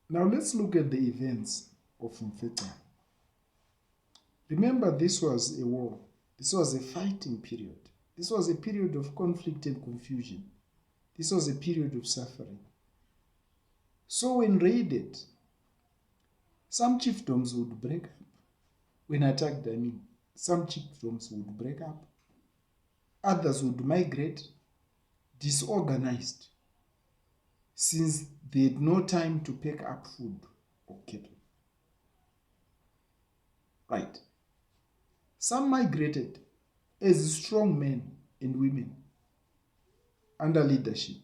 Now let's look at the events of Mfecane. Remember, this was a war. This was a fighting period. This was a period of conflict and confusion. This was a period of suffering. So when raided, some chiefdoms would break up. When attacked, some chiefdoms would break up. Others would migrate, disorganized, since they had no time to pick up food or cattle. Right. Some migrated as strong men and women under leadership,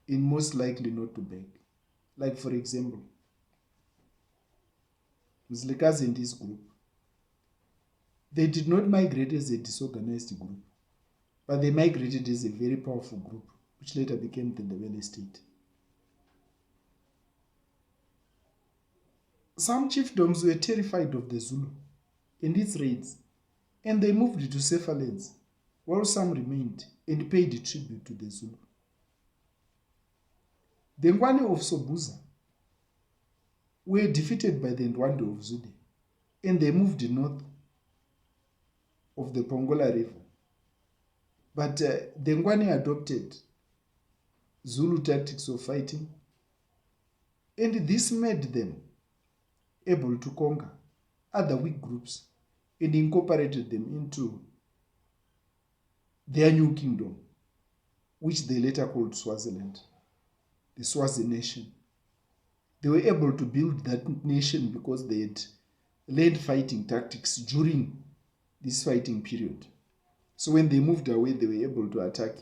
and most likely not to beg. Like, for example, Mzilikazi and his group. They did not migrate as a disorganized group, but they migrated as a very powerful group, which later became the Ndebele state. Some chiefdoms were terrified of the Zulu and its raids, and they moved to safer lands, while some remained and paid tribute to the Zulu. The Ngwane of Sobhuza were defeated by the Ndwandwe of Zude, and they moved north of the Pongola River. But the Ngwane adopted Zulu tactics of fighting, and this made them able to conquer other weak groups and incorporated them into their new kingdom, which they later called Swaziland, the Swazi nation. They were able to build that nation because they had learned fighting tactics during this fighting period. So when they moved away, they were able to attack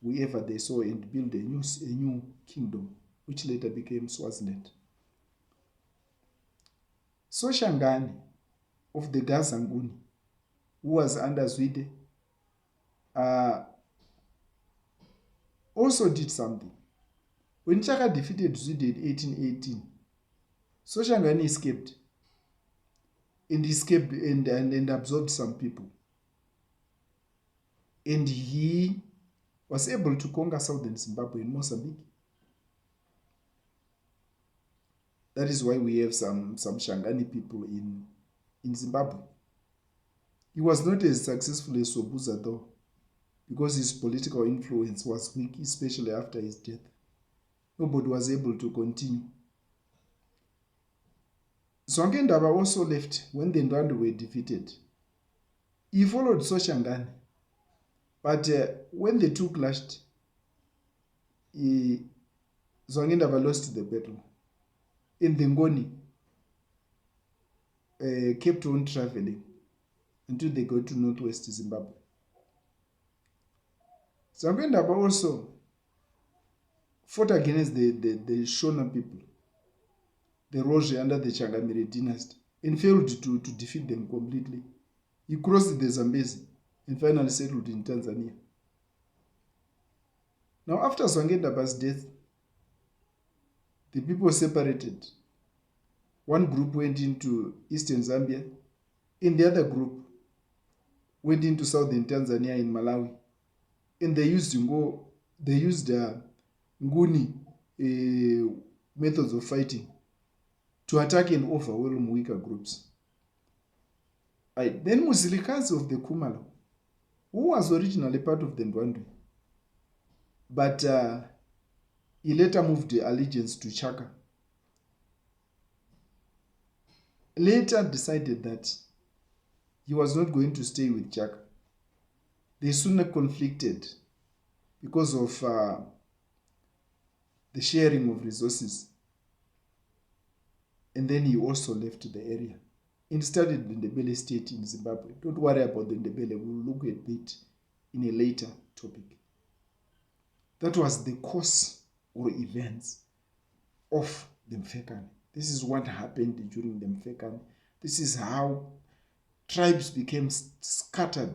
wherever they saw and build a new kingdom, which later became Swaziland. Soshangane of the Gazanguni, who was under Zwide, also did something. When Chaka defeated Zwide in 1818, Soshangane escaped and absorbed some people. And he was able to conquer southern Zimbabwe and Mozambique. That is why we have some Shangani people in Zimbabwe. He was not as successful as Sobhuza, though, because his political influence was weak, especially after his death. Nobody was able to continue. Zwangendaba also left when the Ndwandwe were defeated. He followed Soshangane, but when the two clashed, Zwangendaba lost the battle. And the Ngoni kept on traveling until they got to northwest Zimbabwe. Zwangendaba also fought against the Shona people, the Roje under the Changamire dynasty, and failed to defeat them completely. He crossed the Zambezi and finally settled in Tanzania. Now, after Zwangendaba's death, the people separated. One group went into eastern Zambia, and the other group went into southern Tanzania in Malawi. And they used Nguni methods of fighting to attack and overwhelm weaker groups. Right. Then Mzilikazi of the Khumalo, who was originally part of the Ndwandwe, but he later moved the allegiance to Chaka, later decided that he was not going to stay with Chaka. They soon conflicted because of the sharing of resources. And then he also left the area and started the Ndebele state in Zimbabwe. Don't worry about the Ndebele. We'll look at it in a later topic. That was the course or events of the Mfecane. This is what happened during the Mfecane. This is how tribes became scattered